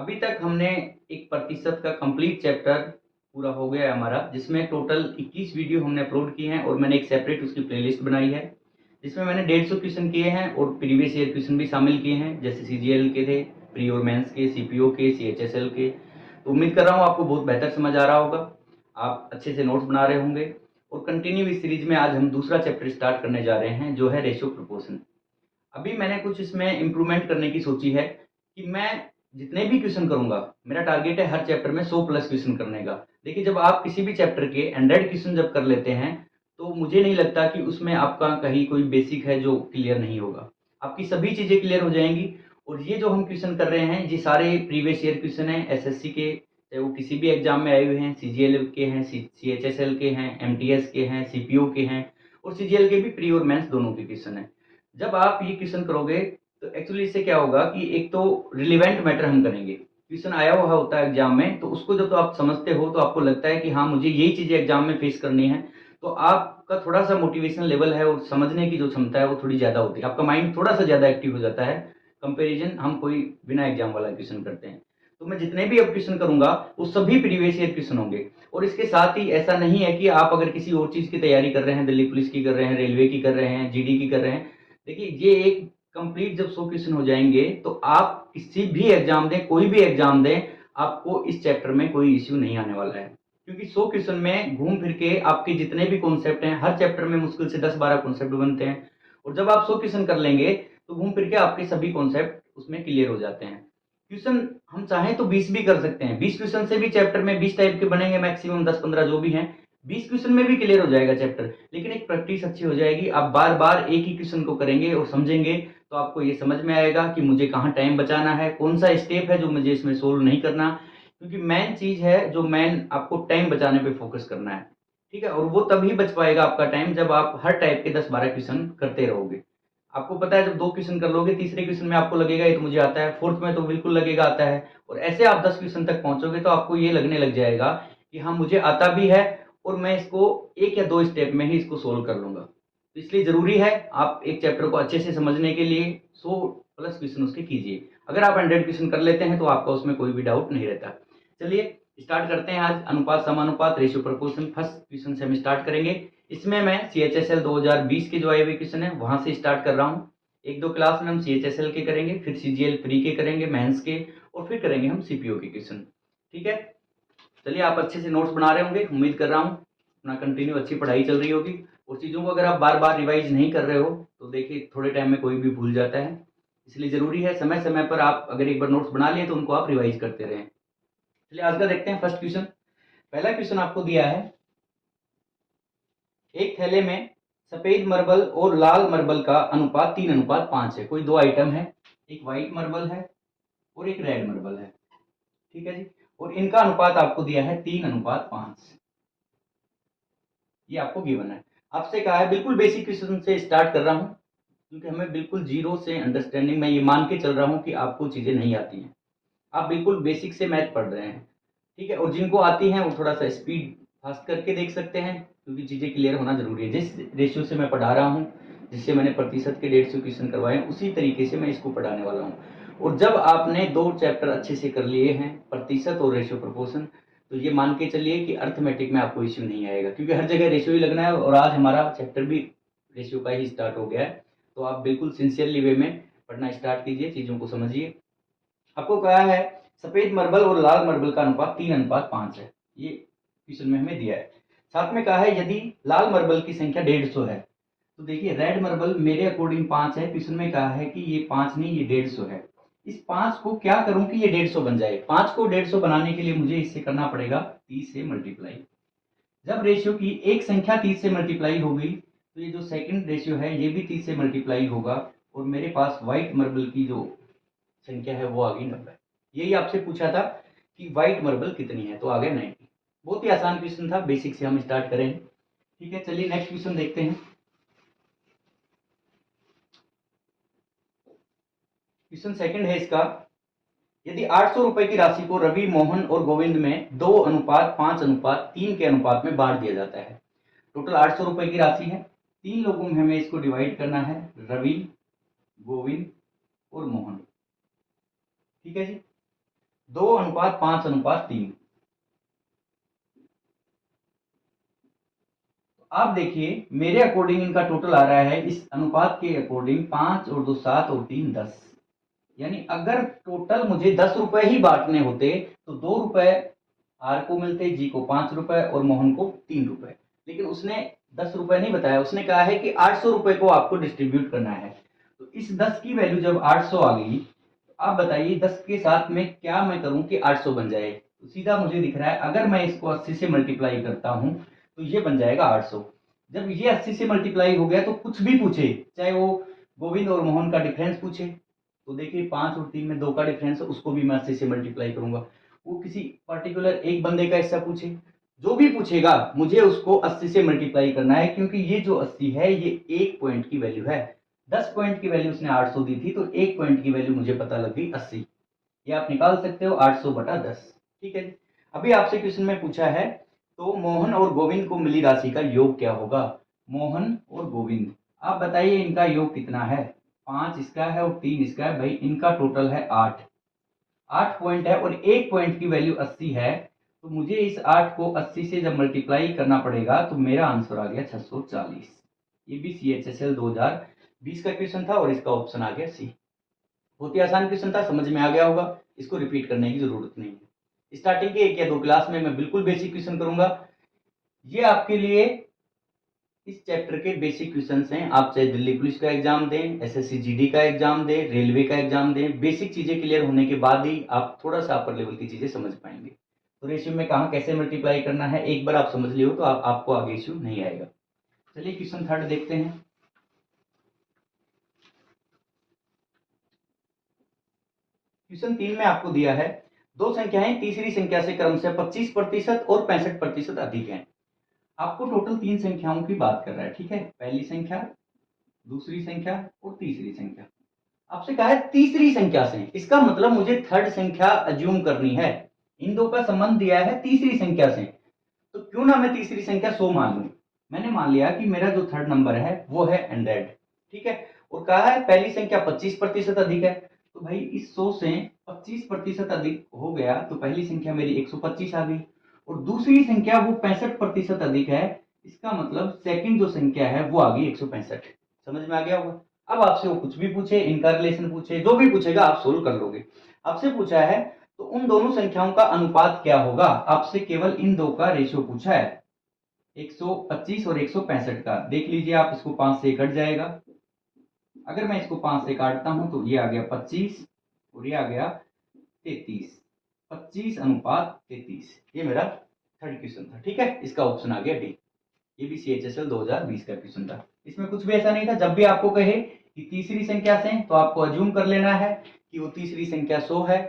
अभी तक हमने एक प्रतिशत का कंप्लीट चैप्टर पूरा हो गया है हमारा, जिसमें टोटल 21 वीडियो हमने अपलोड किए हैं और मैंने एक सेपरेट उसकी प्लेलिस्ट बनाई है, जिसमें मैंने 150 क्वेश्चन किए हैं और प्रीवियस ईयर क्वेश्चन भी शामिल किए हैं, जैसे सीजीएल के थे, प्री और मेंस के, सीपीओ के, सीएचएसएल के। तो उम्मीद कर रहा हूँ आपको बहुत बेहतर समझ आ रहा होगा, आप अच्छे से नोट्स बना रहे होंगे। और कंटिन्यू इस सीरीज में आज हम दूसरा चैप्टर स्टार्ट करने जा रहे हैं, जो है रेशियो प्रोपोर्शन। अभी मैंने कुछ इसमें इम्प्रूवमेंट करने की सोची है कि मैं जितने भी क्वेश्चन करूंगा, मेरा टारगेट है हर चैप्टर में 100 प्लस क्वेश्चन करने का। देखिए, जब आप किसी भी चैप्टर के 100 क्वेश्चन जब कर लेते हैं, तो मुझे नहीं लगता कि उसमें आपका कहीं कोई बेसिक है जो क्लियर नहीं होगा। आपकी सभी चीज़ें क्लियर हो जाएंगी। और ये जो हम क्वेश्चन कर रहे हैं, ये सारे प्रीवियस ईयर क्वेश्चन हैं एसएससी के, चाहे वो किसी भी एग्जाम में आए हुए हैं, सीजीएल के हैं, सीएचएसएल के हैं, एमटीएस के हैं, सीपीओ के हैं, और सीजीएल के भी प्री और मेंस दोनों के क्वेश्चन हैं। जब आप ये क्वेश्चन करोगे, तो एक्चुअली इससे क्या होगा कि एक तो रिलेवेंट मैटर हम करेंगे। क्वेश्चन आया हुआ होता है एग्जाम में, तो उसको जब तो आप समझते हो, तो आपको लगता है कि हाँ, मुझे यही चीजें एग्जाम में फेस करनी है, तो आपका थोड़ा सा मोटिवेशन लेवल है और समझने की जो क्षमता है वो थोड़ी ज्यादा होती है, आपका माइंड थोड़ा सा ज्यादा एक्टिव हो जाता है कंपेरिजन हम कोई बिना एग्जाम वाला क्वेश्चन करते हैं। तो मैं जितने भी अब क्वेश्चन करूंगा वो सभी प्रीवियस ईयर क्वेश्चन होंगे। और इसके साथ ही ऐसा नहीं है कि आप अगर किसी और चीज की तैयारी कर रहे हैं, दिल्ली पुलिस की कर रहे हैं, रेलवे की कर रहे हैं, जीडी की कर रहे हैं, देखिए ये एक कंप्लीट जब 100 क्वेश्चन हो जाएंगे, तो आप किसी भी एग्जाम दें, कोई भी एग्जाम दें, आपको इस चैप्टर में कोई इश्यू नहीं आने वाला है। क्योंकि 100 क्वेश्चन में घूम फिर के आपके जितने भी कॉन्सेप्ट हैं, हर चैप्टर में मुश्किल से 10-12 कॉन्सेप्ट बनते हैं, और जब आप 100 क्वेश्चन कर लेंगे, तो घूम फिर के आपके सभी कॉन्सेप्ट उसमें क्लियर हो जाते हैं। क्वेश्चन हम चाहें तो 20 भी कर सकते हैं, 20 क्वेश्चन से भी चैप्टर में 20 टाइप के बनेंगे, मैक्सिमम 10-15 जो भी हैं, 20 क्वेश्चन में भी क्लियर हो जाएगा चैप्टर। लेकिन एक प्रैक्टिस अच्छी हो जाएगी, आप बार बार एक ही क्वेश्चन को करेंगे और समझेंगे, तो आपको ये समझ में आएगा कि मुझे कहाँ टाइम बचाना है, कौन सा स्टेप है जो मुझे इसमें सोल्व नहीं करना। क्योंकि मेन चीज है जो मेन आपको टाइम बचाने पे फोकस करना है। ठीक है, और वो तभी बच पाएगा आपका टाइम जब आप हर टाइप के 10-12 क्वेश्चन करते रहोगे। आपको पता है, जब 2 क्वेश्चन कर लोगे, तीसरे क्वेश्चन में आपको लगेगा ये तो मुझे आता है, फोर्थ में तो बिल्कुल लगेगा आता है, और ऐसे आप 10 क्वेश्चन तक पहुंचोगे, तो आपको ये लगने लग जाएगा कि हाँ, मुझे आता भी है और मैं इसको 1 या 2 स्टेप में ही इसको सोल्व कर लूंगा। तो इसलिए जरूरी है आप एक चैप्टर को अच्छे से समझने के लिए 100 प्लस क्वेश्चन उसके कीजिए। अगर आप 100 क्वेश्चन कर लेते हैं, तो आपका उसमें कोई भी डाउट नहीं रहता। चलिए स्टार्ट करते हैं। आज अनुपात समानुपात रेशियो प्रोपोर्शन फर्स्ट क्वेश्चन से हम स्टार्ट करेंगे। इसमें मैं सीएचएसएल 2020 के जो आए हुए क्वेश्चन है वहां से स्टार्ट कर रहा हूँ। एक दो क्लास में हम सीएचएसएल के करेंगे, फिर सीजीएल प्री के करेंगे, मेंस के, और फिर करेंगे हम सीपीओ के क्वेश्चन। ठीक है, चलिए आप अच्छे से नोट्स बना रहे होंगे, उम्मीद कर रहा हूँ अपना कंटिन्यू अच्छी पढ़ाई चल रही होगी। और चीज़ों को अगर आप बार बार रिवाइज नहीं कर रहे हो, तो देखिए थोड़े टाइम में कोई भी भूल जाता है, इसलिए ज़रूरी है समय समय पर आप अगर एक बार नोट्स बना लिए तो उनको आप रिवाइज करते रहें। चलिए आज का देखते हैं फर्स्ट क्वेश्चन। पहला क्वेश्चन आपको दिया है, एक थैले में सफेद मार्बल और लाल मार्बल का अनुपात 3:5 है। कोई दो आइटम है, एक व्हाइट मार्बल है और एक रेड मार्बल है। ठीक है जी, और इनका अनुपात आपको दिया है 3:5। ये आपको गिवन है। आपसे कहा है, बिल्कुल बेसिक क्वेश्चन से स्टार्ट कर रहा हूं, क्योंकि हमें बिल्कुल जीरो से अंडरस्टैंडिंग, मैं ये मान के चल रहा हूं कि आपको चीजें नहीं आती हैं, आप बिल्कुल बेसिक से मैथ पढ़ रहे हैं। ठीक है, और जिनको आती हैं वो थोड़ा सा स्पीड फास्ट करके देख सकते हैं, क्योंकि चीजें क्लियर होना जरूरी है। जिस रेशियो से मैं पढ़ा रहा हूँ, जिससे मैंने प्रतिशत के 150 क्वेश्चन करवाए हैं, उसी तरीके से मैं इसको पढ़ाने वाला हूँ। और जब आपने 2 चैप्टर अच्छे से कर लिए हैं, प्रतिशत और रेशियो प्रोपोर्शन, तो ये मान के चलिए कि अर्थमेटिक में आपको इश्यू नहीं आएगा, क्योंकि हर जगह रेशियो ही लगना है, और आज हमारा चैप्टर भी रेशियो का ही स्टार्ट हो गया है। तो आप बिल्कुल सिंसियरली वे में पढ़ना स्टार्ट कीजिए, चीजों को समझिए। आपको कहा है सफेद मार्बल और लाल मार्बल का अनुपात 3:5 है, ये क्वेश्चन में हमें दिया है। साथ में कहा है यदि लाल मार्बल की संख्या 150 है, तो देखिए रेड मार्बल मेरे अकॉर्डिंग 5 है, क्वेश्चन में कहा है कि ये 5 नहीं, ये 150 है। इस 5 को क्या करूं कि ये 150 बन जाए। 5 को 150 बनाने के लिए मुझे इससे करना पड़ेगा 30 से मल्टीप्लाई। जब रेशियो की एक संख्या 30 से मल्टीप्लाई होगी, तो ये जो सेकंड रेशियो है ये भी 30 से मल्टीप्लाई होगा, और मेरे पास व्हाइट मार्बल की जो संख्या है वो आ गई 90। यही आपसे पूछा था कि व्हाइट मार्बल कितनी है, तो आ गया 90। बहुत ही आसान क्वेश्चन था, बेसिक से हम स्टार्ट करें। ठीक है, चलिए नेक्स्ट क्वेश्चन देखते हैं। क्वेश्चन सेकंड है इसका, यदि 800 रुपए की राशि को रवि, मोहन और गोविंद में 2:5:3 के अनुपात में बांट दिया जाता है। टोटल 800 रुपए की राशि है, 3 लोगों में हमें इसको डिवाइड करना है, रवि, गोविंद और मोहन। ठीक है जी, 2:5:3। आप देखिए मेरे अकॉर्डिंग इनका टोटल आ रहा है इस अनुपात के अकॉर्डिंग 5 और 2 7 और 3 10। यानी अगर टोटल मुझे 10 रुपए ही बांटने होते तो 2 रुपए आर को मिलते, जी को 5 रुपए और मोहन को 3 रुपए। लेकिन उसने 10 रुपए नहीं बताया, उसने कहा है कि 800 रुपए को आपको डिस्ट्रीब्यूट करना है। तो इस 10 की वैल्यू जब 800 आ गई, आप बताइए 10 के साथ में क्या मैं करूं कि 800 बन जाए। तो सीधा मुझे दिख रहा है अगर मैं इसको 80 से मल्टीप्लाई करता हूं तो ये बन जाएगा 800। जब ये 80 से मल्टीप्लाई हो गया तो कुछ भी पूछे, चाहे वो गोविंद और मोहन का डिफरेंस पूछे, तो देखिए 5 और 3 में 2 का डिफरेंस है, उसको भी मैं 80 से मल्टीप्लाई करूंगा। वो किसी पर्टिकुलर एक बंदे का हिस्सा पूछे, जो भी पूछेगा मुझे उसको 80 से मल्टीप्लाई करना है, क्योंकि ये जो 80 है ये एक पॉइंट की वैल्यू है। 10 पॉइंट की वैल्यू उसने 800 दी थी, तो एक पॉइंट की वैल्यू मुझे पता लग गई 80। ये आप निकाल सकते हो 800/10। ठीक है। अभी आपसे क्वेश्चन में पूछा है तो मोहन और गोविंद को मिली राशि का योग क्या होगा। मोहन और गोविंद, आप बताइए इनका योग कितना है। 5 इसका है और 3 इसका है। भाई इनका टोटल है 8। 8 पॉइंट है और एक पॉइंट की वैल्यू 80 है, तो मुझे इस 8 को 80 से जब मल्टीप्लाई करना पड़ेगा तो मेरा आंसर आ गया 640। ये भी CHSL 2020 का क्वेश्चन था और इसका ऑप्शन आ गया सी। बहुत ही आसान क्वेश्चन था, समझ में आ गया होगा, इसको रिपीट करने की जरूरत नहीं है। स्टार्टिंग के 1 या 2 क्लास में मैं बिल्कुल बेसिक क्वेश्चन करूंगा। ये आपके लिए इस चैप्टर के बेसिक क्वेश्चंस हैं। आप चाहे दिल्ली पुलिस का एग्जाम दें, SSC GD का एग्जाम दें, रेलवे का एग्जाम दें, बेसिक चीजें क्लियर होने के बाद ही आप थोड़ा सा अपर लेवल की चीजें समझ पाएंगे। तो रेशियो में कहाँ कैसे मल्टीप्लाई करना है एक बार आप समझ लियो तो आपको आगे इश्यू नहीं आएगा। चलिए क्वेश्चन 3 देखते हैं। क्वेश्चन 3 में आपको दिया है दो संख्याएं तीसरी संख्या से क्रमशः 25% और 65% अधिक हैं। आपको टोटल 3 संख्याओं की बात कर रहा है। ठीक है, पहली संख्या, दूसरी संख्या और तीसरी संख्या। आपसे कहा है तीसरी संख्या से, इसका मतलब मुझे थर्ड संख्या अज्यूम करनी है। इन दो का संबंध दिया है तीसरी संख्या से, तो क्यों ना मैं तीसरी संख्या 100 मान लूं। मैंने मान लिया कि मेरा जो थर्ड नंबर है वो है 100। ठीक है, और कहा है पहली संख्या 25% अधिक है, तो भाई इस 100 से 25% अधिक हो गया तो पहली संख्या मेरी 125 आ गई। और दूसरी संख्या वो 65% अधिक है, इसका मतलब सेकंड जो संख्या है वो आ गई 165। समझ में आ गया होगा। अब आपसे वो कुछ भी पूछे, इनका रिलेशन पूछे, जो भी पूछेगा आप सोल्व कर लोगे। आपसे पूछा है तो उन दोनों संख्याओं का अनुपात क्या होगा। आपसे केवल इन दो का रेशियो पूछा है, 125 और 165 का। देख लीजिए आप, इसको 5 से कट जाएगा। अगर मैं इसको 5 से काटता हूं तो ये आ गया 25 और ये आ गया 33। 25:33, ये मेरा थर्ड क्वेश्चन था। ठीक है, इसका ऑप्शन आ गया डी। ये भी CHSL 2020 का क्वेश्चन था। इसमें कुछ भी ऐसा नहीं था। जब भी आपको कहे कि तीसरी संख्या से, तो आपको अज्यूम कर लेना है कि वो तीसरी संख्या 100 है।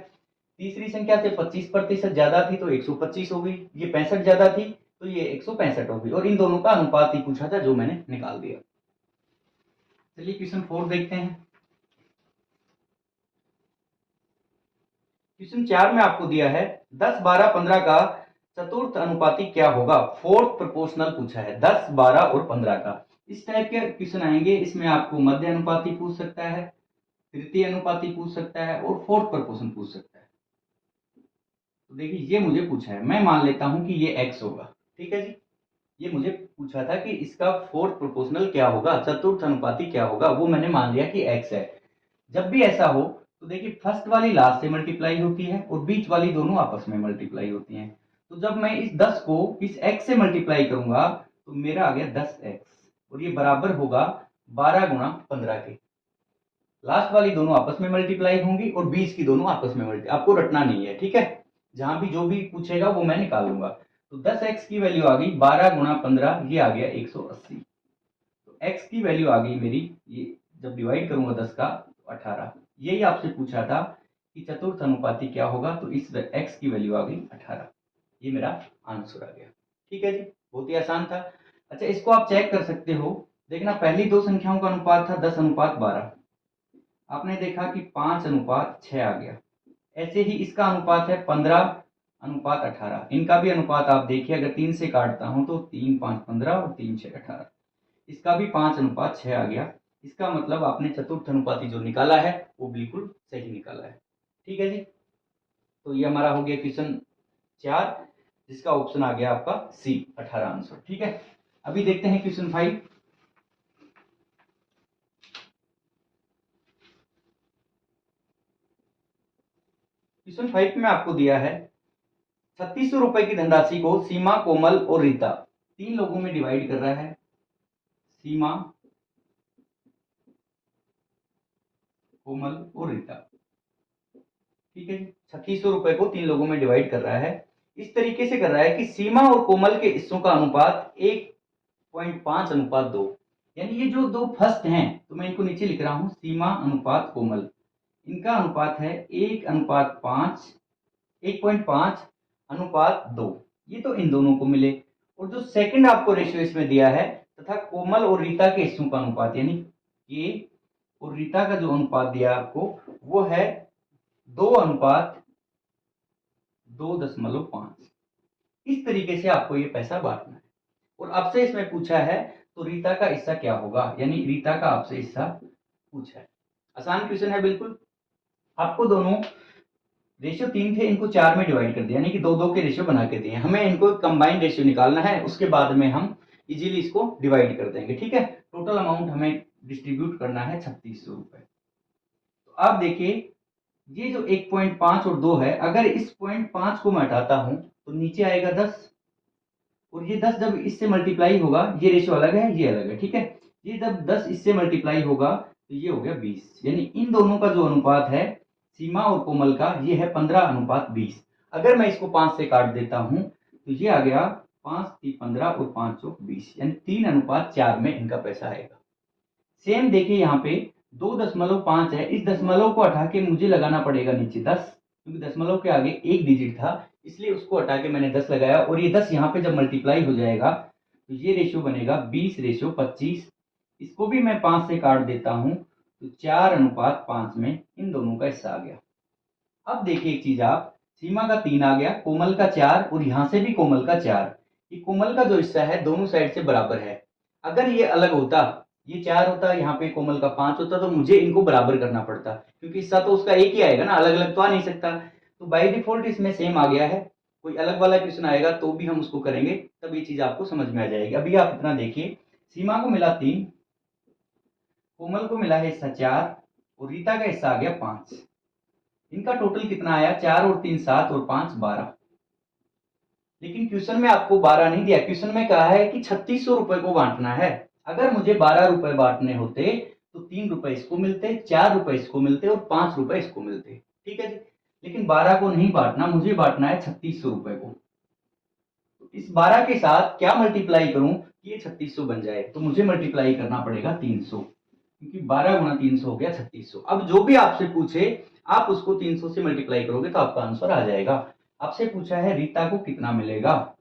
तीसरी संख्या से 25% ज्यादा थी तो 125 हो गई, ये 65 ज्यादा थी तो ये 165 हो गई, और इन दोनों का अनुपात ही पूछा था जो मैंने निकाल दिया। चलिए क्वेश्चन 4 देखते हैं। क्वेश्चन 4 में आपको दिया है 10 12 15 का चतुर्थ अनुपाती क्या होगा। फोर्थ प्रोपोर्शनल पूछा है, 10 12 और 15 का। इस टाइप के क्वेश्चन आएंगे, इसमें आपको मध्य अनुपाती पूछ सकता है, तृतीय अनुपाती पूछ सकता है और फोर्थ प्रोपोर्शन पूछ सकता है। तो देखिए ये मुझे पूछा है, मैं मान लेता हूं कि ये x होगा। ठीक है जी, ये मुझे पूछा था कि इसका फोर्थ प्रोपोर्शनल क्या होगा, चतुर्थ अनुपाती क्या होगा, वो मैंने मान लिया कि x है। जब भी ऐसा हो तो देखिए फर्स्ट वाली लास्ट से मल्टीप्लाई होती है और बीच वाली दोनों आपस में मल्टीप्लाई होती हैं। तो जब मैं इस 10 को इस x से मल्टीप्लाई करूंगा तो मेरा आ गया 10x और ये बराबर होगा 12×15 के। लास्ट वाली दोनों आपस में मल्टीप्लाई होंगी और बीच की दोनों आपस में मल्टीप्लाई, आपको रटना नहीं है। ठीक है, जहां भी जो भी पूछेगा वो मैं निकाल लूंगा। तो 10x की वैल्यू आ गई 12×15, ये आ गया 180। तो x की वैल्यू आ गई मेरी, ये जब डिवाइड करूंगा 10 का तो 18। यही आपसे पूछा था कि चतुर्थ अनुपाती क्या होगा, तो इस x की वैल्यू आ गई 18। ये मेरा आंसर आ गया। ठीक है जी, बहुत ही आसान था। अच्छा, इसको आप चेक कर सकते हो। देखना पहली दो संख्याओं का अनुपात था 10:12, आपने देखा कि 5:6 आ गया। ऐसे ही इसका अनुपात है 15:18। इनका भी अनुपात आप देखिए, अगर 3 से काटता हूं तो 3 5 15 और 3 6 18। इसका भी 5:6 आ गया। इसका मतलब आपने चतुर्थ अनुपाती जो निकाला है वो बिल्कुल सही निकाला है। ठीक है जी। तो ये हमारा हो गया क्वेश्चन 4, जिसका ऑप्शन आ गया आपका सी 18 आंसर। ठीक है, अभी देखते हैं क्वेश्चन 5। क्वेश्चन 5 में आपको दिया है 3600 रुपए की धनराशि को सीमा, कोमल और रीता 3 लोगों में डिवाइड कर रहा है। सीमा, कोमल और रीता, ठीक है, 3600 रुपए को 3 लोगों में डिवाइड कर रहा है। इस तरीके से कर रहा है कि सीमा और कोमल के हिस्सों का अनुपात 1.5:2, यानी ये जो दो फर्स्ट हैं, तो मैं इनको नीचे लिख रहा हूं, सीमा अनुपात कोमल, इनका अनुपात है 1:5, 1.5:2। ये तो इन दोनों को मिले। और जो सेकंड आपको रेशियो इसमें दिया है, तथा कोमल और रीता के हिस्सों का अनुपात, यानी के और रीता का जो अनुपात दिया आपको, वो है 2:2.5। इस तरीके से आपको ये पैसा बांटना है। और आपसे इसमें पूछा है तो रीता का हिस्सा क्या होगा, यानी रीता का आपसे हिस्सा पूछा है। आसान क्वेश्चन है बिल्कुल। आपको दोनों रेशियो 3 थे, इनको 4 में डिवाइड कर दिया, यानी कि 2-2 के रेशियो बना के दिए। हमें इनको कंबाइंड रेशियो निकालना है, उसके बाद में हम इजीली इसको डिवाइड कर देंगे। ठीक है, टोटल अमाउंट हमें डिस्ट्रीब्यूट करना है 3600 रुपए। तो आप देखिए, ये जो 1.5 और 2 है, अगर इस 0.5 को मैं हटाता हूं तो नीचे आएगा 10, और ये 10 जब इससे मल्टीप्लाई होगा, ये रेशियो अलग है, ये अलग है, ठीक है, ये जब 10 इससे मल्टीप्लाई होगा तो ये हो गया 20, यानी इन दोनों का जो अनुपात है सीमा और कोमल का, ये है 15:20। अगर मैं इसको 5 से काट देता हूं तो ये आ गया 5×3=15 और 5×20, यानी 3:4 में इनका पैसा आएगा। सेम देखिए यहाँ पे 2.5 है, इस दशमलव को हटा के मुझे लगाना पड़ेगा नीचे 10, क्योंकि दशमलव के आगे एक डिजिट था, इसलिए उसको हटा के मैंने 10 लगाया। और ये 10 यहाँ पे जब मल्टीप्लाई हो जाएगा तो ये रेशियो बनेगा 20:25। इसको भी मैं 5 से काट देता हूँ तो 4:5 में इन दोनों का हिस्सा आ गया। अब देखिए एक चीज, आप सीमा का 3 आ गया, कोमल का 4, और यहाँ से भी कोमल का 4। ये कोमल का जो हिस्सा है दोनों साइड से बराबर है। अगर ये अलग होता, ये 4 होता, यहाँ पे कोमल का 5 होता, तो मुझे इनको बराबर करना पड़ता, क्योंकि हिस्सा तो उसका एक ही आएगा ना, अलग अलग तो आ नहीं सकता। तो बाय डिफॉल्ट इसमें सेम आ गया है। कोई अलग वाला क्वेश्चन आएगा तो भी हम उसको करेंगे, तब ये चीज आपको समझ में आ जाएगी। अभी आप इतना देखिए, सीमा को मिला 3, कोमल को मिला है हिस्सा 4, और रीता का हिस्सा आ गया 5। इनका टोटल कितना आया, 4 और 3 7 और 5 12। लेकिन क्वेश्चन में आपको 12 नहीं दिया, क्वेश्चन में कहा है कि 3600 रुपए को बांटना है। अगर मुझे 12 रुपए बांटने होते तो 3 रुपए इसको मिलते, 4 रुपए इसको मिलते और 5 रुपए इसको मिलते। ठीक है जी, लेकिन 12 को नहीं बांटना, मुझे बांटना है 3600 रुपए को। तो इस 12 के साथ क्या मल्टीप्लाई करूं कि ये 3600 बन जाए, तो मुझे मल्टीप्लाई करना पड़ेगा 300, क्योंकि 12 गुणा 300 हो गया 3600। अब जो भी आपसे पूछे आप उसको 300 से मल्टीप्लाई करोगे तो आपका आंसर आ जाएगा। आपसे पूछा है रीता को कितना मिलेगा,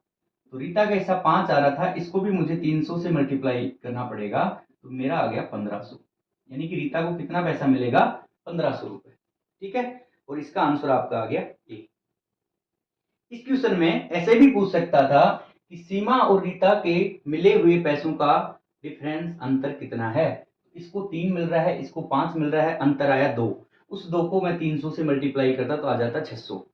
तो रीता का हिस्सा 5 आ रहा था, इसको भी मुझे 300 से मल्टीप्लाई करना पड़ेगा, तो मेरा आ गया 1500, यानी कि रीता को कितना पैसा मिलेगा, 1500 रुपए। ठीक है, और इसका आंसर आपका आ गया ए। इस क्वेश्चन में ऐसे भी पूछ सकता था कि सीमा और रीता के मिले हुए पैसों का डिफरेंस, अंतर कितना है। इसको 3 मिल रहा है, इसको 5 मिल रहा है, अंतर आया 2, उस 2 को मैं 300 से मल्टीप्लाई करता तो आ जाता 600।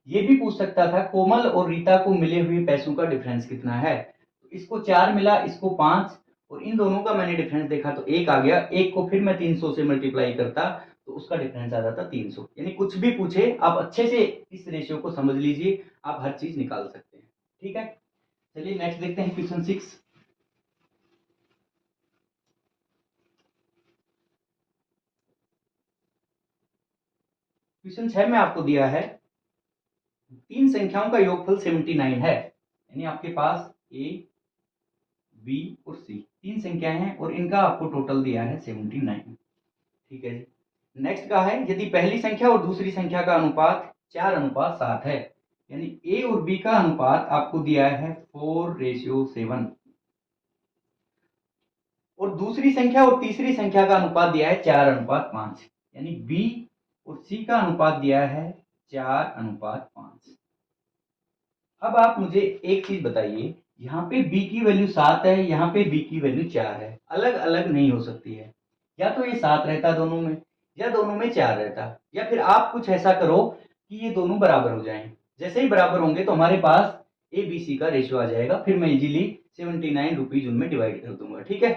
ये भी पूछ सकता था कोमल और रीता को मिले हुए पैसों का डिफरेंस कितना है, तो इसको 4 मिला, इसको 5, और इन दोनों का मैंने डिफरेंस देखा तो 1 आ गया, 1 को फिर मैं 300 से मल्टीप्लाई करता तो उसका डिफरेंस आ जाता 300। यानी कुछ भी पूछे आप अच्छे से इस रेशियो को समझ लीजिए, आप हर चीज निकाल सकते हैं। ठीक है, चलिए नेक्स्ट देखते हैं क्वेश्चन 6। क्वेश्चन 6 में आपको दिया है 3 संख्याओं का योगफल 79 है, यानी आपके पास ए, बी और सी 3 संख्याएं हैं और इनका आपको टोटल दिया है 79। ठीक है जी, नेक्स्ट का है यदि पहली संख्या और दूसरी संख्या का अनुपात 4:7 है, यानी ए और बी का अनुपात आपको दिया है 4:7, और दूसरी संख्या और तीसरी संख्या का अनुपात दिया है 4:5, यानी बी और सी का अनुपात दिया है 4:5। अब आप मुझे एक चीज बताइए, यहाँ पे b की वैल्यू 7 है, यहाँ पे b की वैल्यू 4 है, अलग अलग नहीं हो सकती है। या तो ये 7 रहता दोनों में, या दोनों में 4 रहता, या फिर आप कुछ ऐसा करो कि ये दोनों बराबर हो जाएं। जैसे ही बराबर होंगे तो हमारे पास ए बी सी का रेशियो आ जाएगा। फिर मैं इजीली 79 रुपीज उनमें डिवाइड कर दूंगा। ठीक है,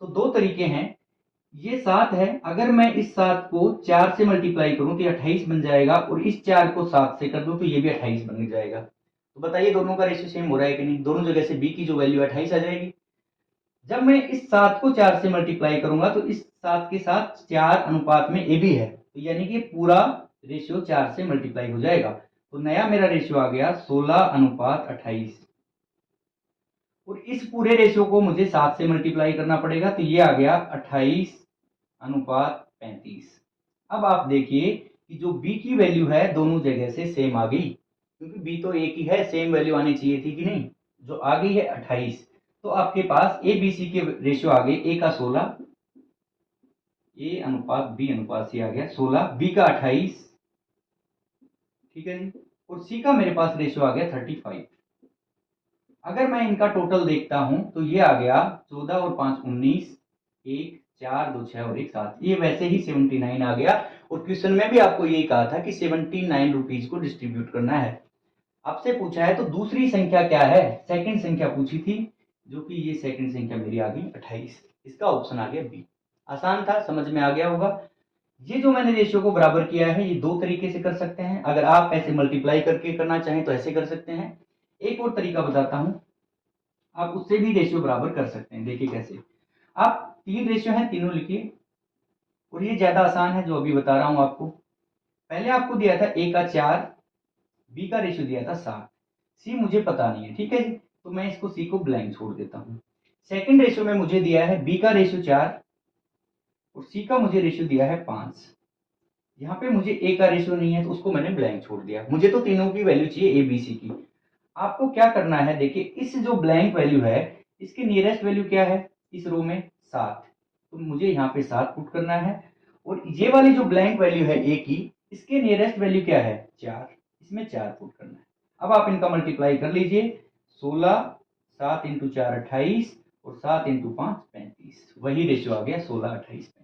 तो दो तरीके हैं। ये 7 है, अगर मैं इस 7 को 4 से मल्टीप्लाई करूं तो ये 28 बन जाएगा, और इस 4 को 7 से कर दूं तो ये भी 28 बन जाएगा। तो बताइए दोनों का रेशियो सेम हो रहा है कि नहीं? दोनों जगह से बी की जो वैल्यू 28 आ जाएगी। जब मैं इस 7 को 4 से मल्टीप्लाई करूंगा तो इस 7 के साथ 4 अनुपात में ए भी है, तो यानी कि पूरा रेशियो 4 से मल्टीप्लाई हो जाएगा। तो नया मेरा रेशियो आ गया 16:28, और इस पूरे रेशियो को मुझे 7 से मल्टीप्लाई करना पड़ेगा, तो ये आ गया 28:35। अब आप देखिए कि जो बी की वैल्यू है दोनों जगह से सेम आ गई, क्योंकि बी तो एक ही है, सेम वैल्यू आनी चाहिए थी कि नहीं, जो आ गई है 28। तो आपके पास ए बी सी के रेशियो आ गए, ए का 16, ए अनुपात बी अनुपात सी आ गया 16, बी का 28, ठीक है जी, और सी का मेरे पास रेशियो आ गया 35। अगर मैं इनका टोटल देखता हूं तो ये आ गया 14 और 5 19, 1 4 2 6 और 1 7, ये वैसे ही 79 आ गया। और क्वेश्चन में भी आपको यही कहा था कि 79 रुपीज को डिस्ट्रीब्यूट करना है। आपसे पूछा है तो दूसरी संख्या क्या है, सेकंड संख्या पूछी थी, जो कि ये सेकंड संख्या मेरी आ गई 28। इसका ऑप्शन आ गया बी। आसान था, समझ में आ गया होगा। ये जो मैंने रेशियो को बराबर किया है ये दो तरीके से कर सकते हैं। अगर आप ऐसे मल्टीप्लाई करके करना चाहें तो ऐसे कर सकते हैं। एक और तरीका बताता हूं, आप उससे भी रेशियो बराबर कर सकते हैं। देखिए कैसे। आप तीन रेशियो हैं, तीनों लिखिए, और ये ज्यादा आसान है जो अभी बता रहा हूं आपको। पहले आपको दिया था ए का 4, बी का रेशियो दिया था 7, सी मुझे पता नहीं है, ठीक है जी, तो मैं इसको सी को ब्लैंक छोड़ देता हूँ। सेकंड रेशियो में मुझे दिया है बी का रेशियो 4 और सी का मुझे रेशियो दिया है 5। यहाँ पे मुझे ए का रेशियो नहीं है तो उसको मैंने ब्लैंक छोड़ दिया। मुझे तो तीनों की वैल्यू चाहिए ए बी सी की। आपको क्या करना है, देखिए इस जो ब्लैंक वैल्यू है इसके नियरेस्ट वैल्यू क्या है इस रो में 7, तो मुझे यहाँ पे 7 पुट करना है। और ये वाली जो ब्लैंक वैल्यू है ए की, इसके नियरेस्ट वैल्यू क्या है 4, इसमें 4 पुट करना है। अब आप इनका मल्टीप्लाई कर लीजिए, 16, 7 इंटू 4 28 और 7 इंटू 5 35, वही रेशियो आ गया 16 28 35।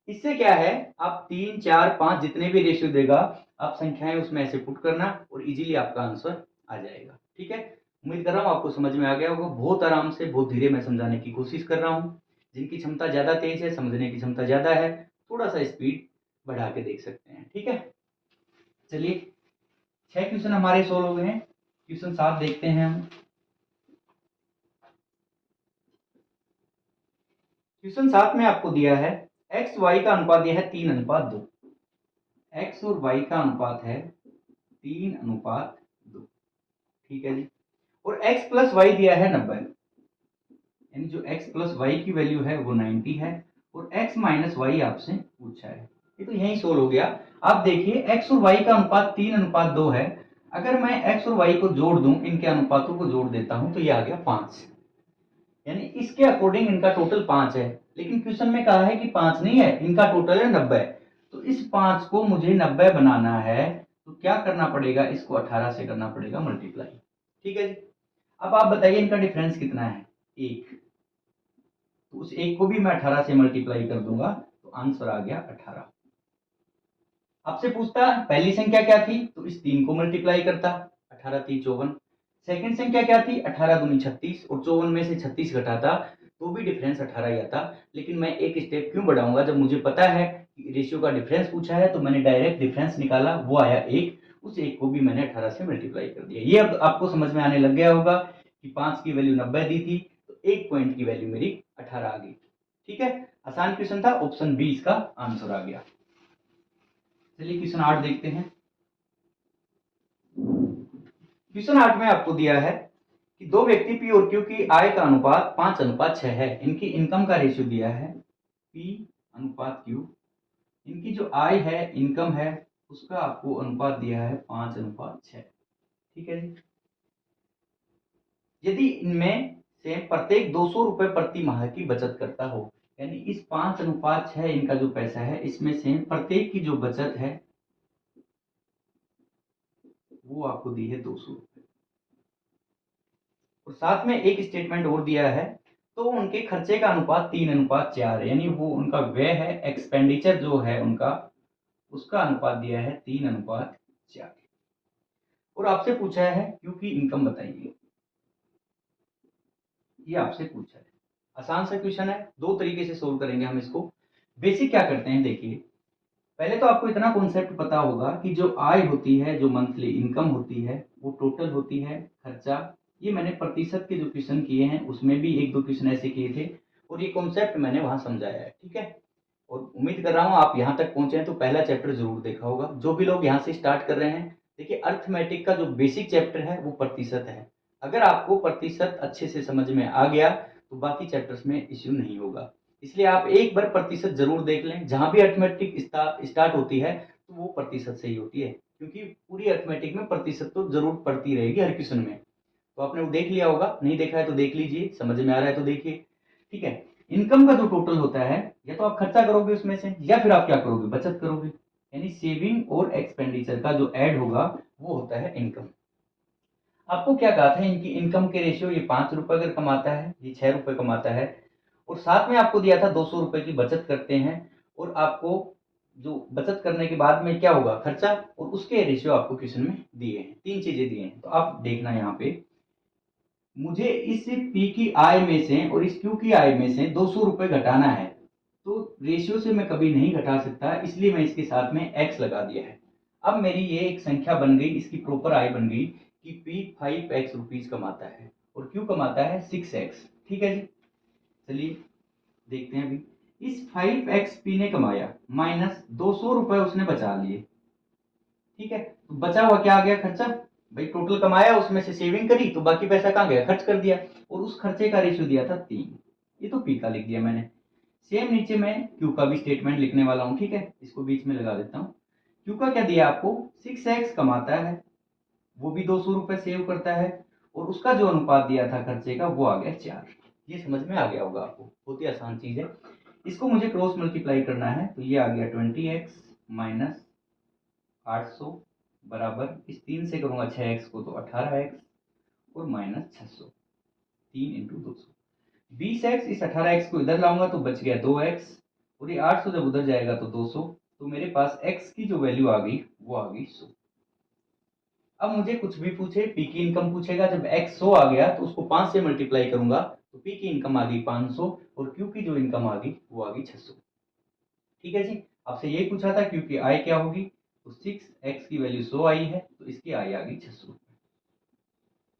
इससे क्या है, आप 3 4 5 जितने भी रेशियो देगा आप संख्याएं उसमें ऐसे पुट करना और इजीली आपका आंसर आ जाएगा। ठीक है, उम्मीद कर रहा हूँ आपको समझ में आ गया होगा। बहुत आराम से बहुत धीरे मैं समझाने की कोशिश कर रहा हूँ। जिनकी क्षमता ज्यादा तेज है, समझने की क्षमता ज्यादा है, थोड़ा सा स्पीड बढ़ा के देख सकते हैं। ठीक है, चलिए 6 क्वेश्चन हमारे सोल्व हो गए हैं। क्वेश्चन 7 देखते हैं हम। क्वेश्चन 7 में आपको दिया है एक्स वाई का अनुपात दिया है 3:2। एक्स और वाई का अनुपात है 3:2, ठीक है जी। और x प्लस वाई दिया है 90, यानी जो x प्लस वाई की वैल्यू है वो 90 है, और x माइनस वाई आपसे पूछा है। ये तो यही सोल्व हो गया। आप देखिए x और y का अनुपात 3:2 है। अगर मैं x और y को जोड़ दूं, इनके अनुपातों को जोड़ देता हूं, तो ये आ गया 5, यानी इसके अकॉर्डिंग इनका टोटल 5 है। लेकिन क्वेश्चन में कहा है कि 5 नहीं है, इनका टोटल है 90। तो इस 5 को मुझे 90 बनाना है, तो क्या करना पड़ेगा, इसको 18 से करना पड़ेगा मल्टीप्लाई। ठीक है जी। अब आप बताइए इनका डिफरेंस कितना है, 1। तो उस 1 को भी मैं 18 से मल्टीप्लाई कर दूंगा, तो आंसर आ गया 18। आपसे पूछता पहली संख्या क्या थी, तो इस 3 को मल्टीप्लाई करता, 18 3 54। सेकंड संख्या क्या थी, 18 दूनी 36, और 54 में से 36 घटाता तो भी डिफरेंस 18 ही आता। लेकिन मैं एक स्टेप क्यों बढ़ाऊंगा, जब मुझे पता है कि रेशियो का डिफरेंस पूछा है, तो मैंने डायरेक्ट डिफरेंस निकाला, वो आया 1। उस 1 को भी मैंने 18 से मल्टीप्लाई कर दिया। ये अब आपको समझ में आने लग गया होगा कि 5 की वैल्यू 90 दी थी, तो 1 पॉइंट की वैल्यू मेरी 18 आ गई। ठीक है, आसान क्वेश्चन था, ऑप्शन बी इसका आंसर आ गया। चलिए क्वेश्चन 8 देखते हैं। क्वेश्चन 8 में आपको दिया है कि दो व्यक्ति पी और क्यू की आय का अनुपात 5:6 है। इनकी इनकम का रेशियो दिया है पी अनुपात क्यू। इनकी जो आय है, इनकम है, उसका आपको अनुपात दिया है 5:6। ठीक है जी। यदि इनमें से प्रत्येक 200 रुपए प्रति माह की बचत करता हो, यानी इस 5:6 इनका जो पैसा है, इसमें से प्रत्येक की जो बचत है वो आपको दी है 200 रुपए। और साथ में एक स्टेटमेंट और दिया है, तो उनके खर्चे का अनुपात 3:4 है, यानी वो उनका व्यय है, एक्सपेंडिचर जो है उनका, उसका अनुपात दिया है 3:4। 4। और आपसे पूछा है क्यू की इनकम बताइए, ये आपसे पूछा है। आसान सा क्वेश्चन है, दो तरीके से सोल्व करेंगे हम इसको। बेसिक क्या करते हैं देखिए, पहले तो आपको इतना कॉन्सेप्ट पता होगा कि जो आय होती है, जो मंथली इनकम होती है, वो टोटल होती है खर्चा। ये मैंने प्रतिशत के जो क्वेश्चन किए हैं उसमें भी एक दो क्वेश्चन ऐसे किए थे और ये कॉन्सेप्ट मैंने वहां समझाया है, ठीक है। और उम्मीद कर रहा हूँ आप यहाँ तक पहुंचे हैं तो पहला चैप्टर जरूर देखा होगा। जो भी लोग यहाँ से स्टार्ट कर रहे हैं, देखिए अर्थमेटिक का जो बेसिक चैप्टर है वो प्रतिशत है। अगर आपको प्रतिशत अच्छे से समझ में आ गया तो बाकी चैप्टर्स में इश्यू नहीं होगा। इसलिए आप एक बार प्रतिशत जरूर देख लें, जहां भी अर्थमेटिक स्टार्ट होती है तो वो प्रतिशत से ही होती है, क्योंकि पूरी अर्थमेटिक में प्रतिशत तो जरूर पड़ती रहेगी हर क्वेश्चन में। तो आपने वो देख लिया होगा, नहीं देखा है तो देख लीजिए, समझ में आ रहा है तो देखिए, ठीक है। इनकम का जो टोटल होता है, या तो आप खर्चा करोगे उसमें से, या फिर आप क्या करोगे, बचत करोगे। यानी सेविंग और एक्सपेंडिचर का जो ऐड होगा वो होता है इनकम। आपको क्या कहा था, इनकी इनकम के रेशियो, ये 5 रुपए अगर कमाता है, ये 6 रुपए कमाता है, और साथ में आपको दिया था 200 रुपए की बचत करते हैं, और आपको जो बचत करने के बाद में क्या होगा, खर्चा, और उसके रेशियो आपको क्वेश्चन में दिए हैं, तीन चीजें दिए हैं। तो आप देखना यहाँ पे, मुझे इस पी की आय में से और इस क्यू की आय में से 200 रुपए घटाना है, तो रेशियो से मैं कभी नहीं घटा सकता, इसलिए मैं इसके साथ में एक्स लगा दिया है। अब मेरी ये एक संख्या बन गई, इसकी प्रॉपर आय बन गई कि पी 5x रुपीज कमाता है और क्यू कमाता है 6x। ठीक है जी, चलिए देखते हैं अभी। इस 5x पी ने कमाया, माइनस 200 रुपए उसने बचा लिए, ठीक है। तो बचा हुआ क्या आ गया, खर्चा। भाई टोटल कमाया, उसमें से सेविंग करी तो बाकी पैसा कहाँ गया, खर्च कर दिया, और उस खर्चे का रेशियो दिया था 3। ये तो पी का लिख दिया मैंने। सेम नीचे मैं क्यू का भी स्टेटमेंट लिखने वाला हूँ, ठीक है, इसको बीच में लगा देता हूँ। क्यू का क्या दिया आपको, 6x कमाता है, वो भी 200 रुपए सेव करता है, और उसका जो अनुपात दिया था खर्चे का वो आ गया 4। ये समझ में आ गया होगा आपको, बहुत ही आसान चीज है। इसको मुझे क्रॉस मल्टीप्लाई करना है, तो ये आ गया 20x माइनस 800 बराबर, इस 3 से करूंगा 6x को तो 18x, और माइनस 600, 3 इंटू 200, 20x। इस 18x को इधर लाऊंगा तो बच गया 2x, और ये 800 जब उधर जाएगा तो 200, तो मेरे पास x की जो वैल्यू आ गई वो आ गई 100। अब मुझे कुछ भी पूछे, पी की इनकम पूछेगा, जब x 100 आ गया तो उसको 5 से मल्टीप्लाई करूंगा तो पी की इनकम आ गई 500, और क्यू की जो इनकम आ गई वो आ गई 600। ठीक है जी, आपसे यही पूछा था क्यू की आय क्या होगी, तो 6x की वैल्यू 100 आई है तो इसकी आय आ गई 600।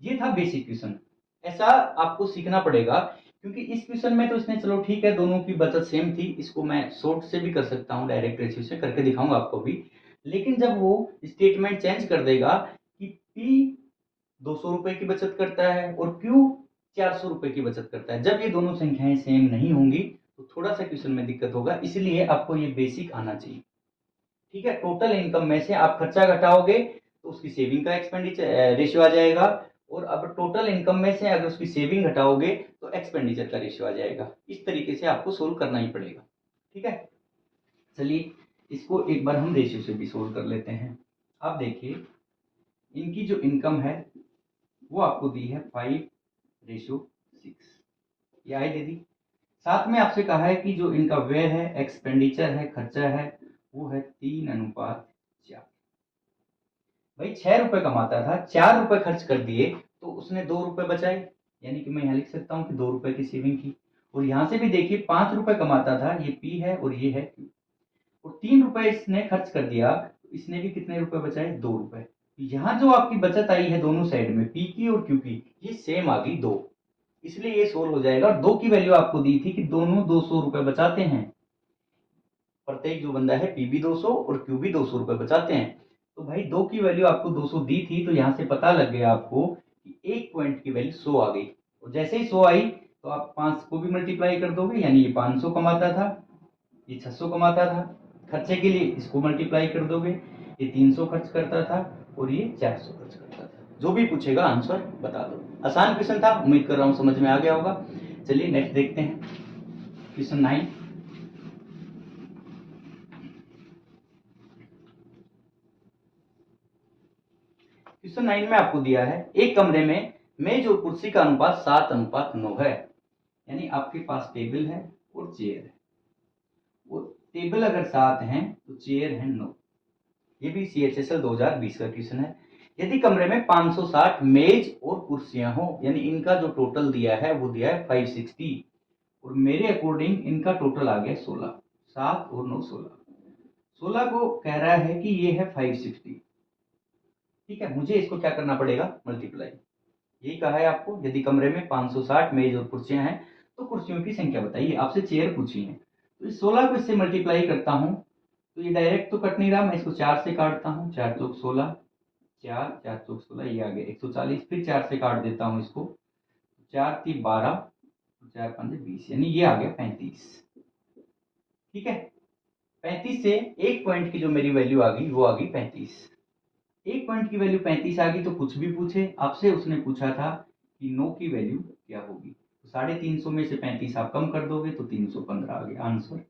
ये था बेसिक क्वेश्चन। ऐसा आपको सीखना पड़ेगा, क्योंकि इस क्वेश्चन में तो इसने, चलो ठीक है, दोनों की बचत सेम थी, इसको मैं शॉर्ट से भी कर सकता हूँ, डायरेक्ट रेशियो से करके दिखाऊंगा आपको भी। लेकिन जब वो स्टेटमेंट चेंज कर देगा कि पी 200 रुपए की बचत करता है और क्यू 400 रुपए की बचत करता है, जब ये दोनों संख्याएं सेम नहीं होंगी तो थोड़ा सा क्वेश्चन में दिक्कत होगा, इसलिए आपको ये बेसिक आना चाहिए। ठीक है, टोटल इनकम में से आप खर्चा घटाओगे तो उसकी सेविंग का एक्सपेंडिचर रेशियो आ जाएगा, और अब टोटल इनकम में से अगर उसकी सेविंग घटाओगे तो एक्सपेंडिचर का रेशियो आ जाएगा। इस तरीके से आपको सोल्व करना ही पड़ेगा, ठीक है। चलिए इसको एक बार हम रेशियो से भी सोल्व कर लेते हैं। आप देखिए, इनकी जो इनकम है वो आपको दी है 5:6, ये आय दे दी। साथ में आपसे कहा है कि जो इनका व्यय है, एक्सपेंडिचर है, खर्चा है, वो है 3:4। भाई 6 रुपए कमाता था, 4 रुपए खर्च कर दिए तो उसने 2 रुपए बचाए, यानी कि मैं यहाँ लिख सकता हूँ कि 2 रुपए की सेविंग की। और यहाँ से भी देखिए 5 रुपए कमाता था, ये पी है और ये है क्यू, और 3 रुपए इसने खर्च कर दिया तो इसने भी कितने रुपए बचाए, 2 रुपए। यहाँ जो आपकी बचत आई है दोनों साइड में, पी की और क्यू की, ये सेम आ गई 2, इसलिए ये सोल्व हो जाएगा। और 2 की वैल्यू आपको दी थी कि दोनों 200 रुपए बचाते हैं, प्रत्येक जो बंदा है पी भी 200 और क्यू भी 200 रुपए बचाते हैं। तो भाई 2 की वैल्यू आपको 200 दी थी, तो यहाँ से पता लग गया आपको कि एक पॉइंट की वैल्यू 100 आ गई, और जैसे ही 100 आई तो आप 5 को भी मल्टीप्लाई कर दोगे, यानी ये 500 कमाता था, ये 600 कमाता था। खर्चे के लिए इसको मल्टीप्लाई कर दोगे, ये 300 खर्च करता था और ये 400 खर्च करता था। जो भी पूछेगा आंसर बता दो। आसान क्वेश्चन था, उम्मीद कर रहा हूँ समझ में आ गया होगा। चलिए नेक्स्ट देखते हैं, क्वेश्चन 9। क्वेश्चन 9 में आपको दिया है, एक कमरे में मेज और कुर्सी का अनुपात 7:9 है, यानी आपके पास टेबल है और चेयर है, वो टेबल अगर 7 है तो चेयर है 9। ये भी CHSL 2020 का क्वेश्चन है। यदि कमरे में 560 मेज और कुर्सियां हो, यानी इनका जो टोटल दिया है वो दिया है 560, और मेरे अकॉर्डिंग इनका टोटल आ गया 16, 7 और 9 16, 16 को कह रहा है कि ये है 560। ठीक है, मुझे इसको क्या करना पड़ेगा, मल्टीप्लाई। यही कहा है आपको, यदि कमरे में 560 मेज और कुर्सियां हैं तो कुर्सियों की संख्या बताइए, आपसे चेयर पूछी है। तो इस 16 को इससे मल्टीप्लाई करता हूं तो ये डायरेक्ट तो कट नहीं रहा, मैं इसको 4 से काटता हूँ, 4 चौक 16, 4 4 चौक 16, ये आ गया 140, फिर 4 से काट देता हूँ इसको, 4 3 12, 4 5 20, यानी ये आ गया 35। ठीक है, 35 से एक पॉइंट की जो मेरी वैल्यू आ गई वो आ गई 35। एक पॉइंट की वैल्यू 35 आ गई तो कुछ भी पूछे आपसे, उसने पूछा था कि नो की वैल्यू क्या होगी, तो 350 में से 35 आप कम कर दोगे तो 315 आ गया आंसर।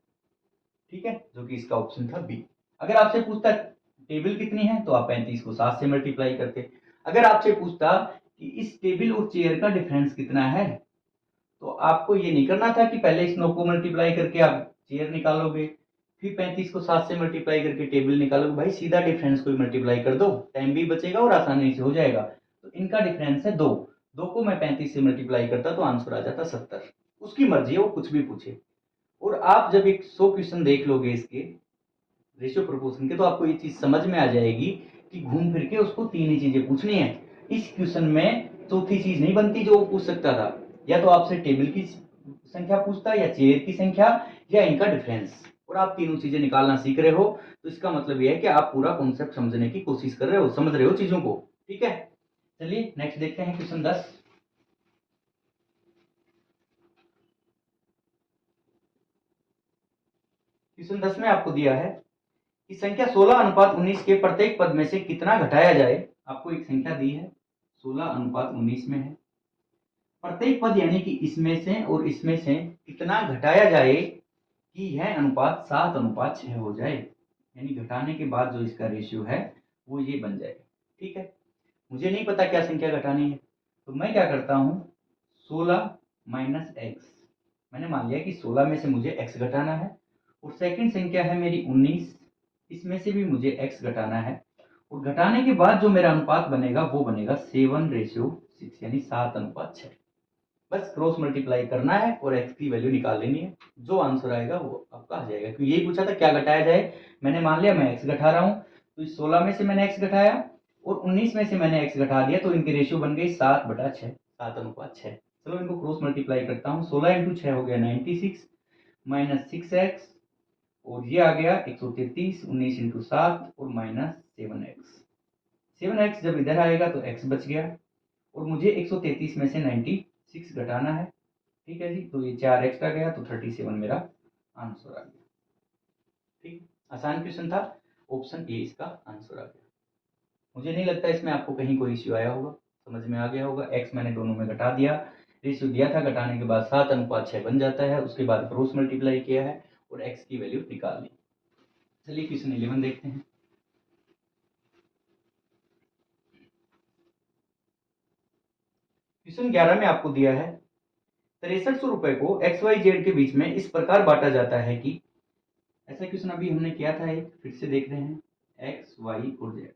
ठीक है, जो कि इसका ऑप्शन था बी। अगर आपसे पूछता टेबल कितनी है तो आप 35 को 7 से मल्टीप्लाई करते। अगर आपसे पूछता कि इस टेबल और चेयर का डिफरेंस कितना है, तो आपको ये नहीं करना था कि पहले इस 9 को मल्टीप्लाई करके आप चेयर निकालोगे, फिर 35 को 7 से मल्टीप्लाई करके टेबल निकालोगे। भाई सीधा डिफरेंस को मल्टीप्लाई कर दो, टाइम भी बचेगा और आसानी से हो जाएगा। तो इनका डिफरेंस है 2, 2 को मैं 35 से मल्टीप्लाई करता तो आंसर आ जाता 70। उसकी मर्जी है, वो कुछ भी पूछे। और आप जब एक 100 क्वेश्चन देख लोगे इसके रेशियो प्रोपोर्शन के, तो आपको ये चीज समझ में आ जाएगी कि घूम फिर के उसको तीन ही चीजें पूछनी है। इस क्वेश्चन में चौथी चीज नहीं बनती जो वो पूछ सकता था, या तो आपसे टेबल की संख्या पूछता, या चेयर की संख्या, या इनका डिफरेंस, और आप तीनों चीजें निकालना सीख रहे हो। तो इसका मतलब यह है कि आप पूरा कॉन्सेप्ट समझने की कोशिश कर रहे हो, समझ रहे हो चीजों को। ठीक है, चलिए नेक्स्ट देखते हैं क्वेश्चन 10। क्वेश्चन 10 में आपको दिया है कि संख्या 16:19 के प्रत्येक पद में से कितना घटाया जाए। आपको एक संख्या दी है, 16:19 में है, प्रत्येक पद यानी कि इसमें से और इसमें से कितना घटाया जाए कि यह अनुपात 7:6 हो जाए, यानी घटाने के बाद जो इसका रेशियो है वो ये बन जाएगा। ठीक है, मुझे नहीं पता क्या संख्या घटानी है, तो मैं क्या करता हूँ, 16 माइनस एक्स। मैंने मान लिया कि 16 में से मुझे एक्स घटाना है, और सेकंड संख्या है मेरी 19, इसमें से भी मुझे एक्स घटाना है, और घटाने के बाद जो मेरा अनुपात बनेगा वो बनेगा 7:6, यानी 7:6। बस क्रॉस मल्टीप्लाई करना है और एक्स की वैल्यू निकाल लेनी है, जो आंसर आएगा वो आपका आ जाएगा। क्योंकि यही पूछा था क्या घटाया जाए, मैंने मान लिया मैं एक्स घटा रहा हूँ, तो इस 16 में से मैंने एक्स घटाया और 19 में से मैंने एक्स घटा दिया, तो इनकी रेशियो बन गई 7/6, 7:6। चलो इनको क्रॉस मल्टीप्लाई करता हूँ, 16 इंटू 6 हो गया 96, माइनस 6x, और ये आ गया 133, 19 इंटू 7 और माइनस 7x। 7x जब इधर आएगा तो x बच गया, और मुझे 133 में से 96 घटाना है। ठीक है जी, तो ये 4 एक्स्ट्रा गया तो 37 मेरा आंसर आ गया। ठीक, आसान क्वेश्चन था, ऑप्शन ए इसका आंसर आ गया। मुझे नहीं लगता इसमें आपको कहीं कोई इश्यू आया होगा, समझ में आ गया होगा। एक्स मैंने दोनों में घटा दिया, रेशियो दिया था, घटाने के बाद 7:6 बन जाता है, उसके बाद क्रॉस मल्टीप्लाई किया है और एक्स की वैल्यू निकाल ली। चलिए क्वेश्चन 11 देखते हैं। क्वेश्चन 11 में आपको दिया है 6300 रुपए को एक्स वाई जेड के बीच में इस प्रकार बांटा जाता है कि, ऐसा क्वेश्चन अभी हमने किया था एक, फिर से देख रहे हैं। एक्स वाई और जेड,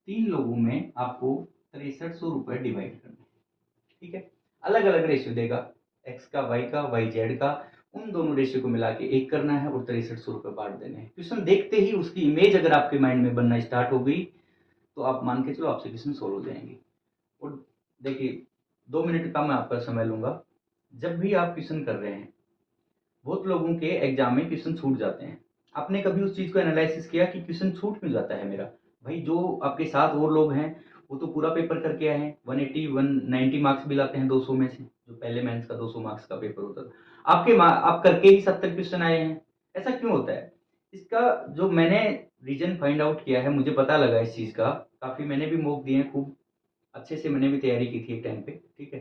तीन लोगों में आपको 6300 रुपए डिवाइड करना है। ठीक है, अलग अलग रेशियो देगा, एक्स का, वाई का, वाई जेड का, उन दोनों रेशियो को मिला के एक करना है और 6300 रुपए बांट देने हैं। क्वेश्चन देखते ही उसकी इमेज अगर आपके माइंड में बनना स्टार्ट हो गई तो आप मान के चलो आपसे क्वेश्चन सोल्व हो जाएंगे। और देखिए 2 मिनट का मैं आपका समय लूंगा। जब भी आप क्वेश्चन कर रहे हैं, बहुत लोगों के एग्जाम में क्वेश्चन छूट जाते हैं। आपने कभी उस चीज को एनालिसिस किया कि क्वेश्चन छूट क्यों जाता है मेरा? भाई जो आपके साथ और लोग हैं वो तो पूरा पेपर करके आए हैं, 180 190 मार्क्स भी लाते हैं 200 में से, जो पहले मेंस का 200 मार्क्स का पेपर होता था। आप करके ही 70 क्वेश्चन आए हैं, ऐसा क्यों होता है? इसका जो मैंने रीजन फाइंड आउट किया है, मुझे पता लगा इस चीज का, काफी मैंने भी मॉक दिए हैं, खूब अच्छे से मैंने भी तैयारी की थी एक टाइम पे। ठीक है,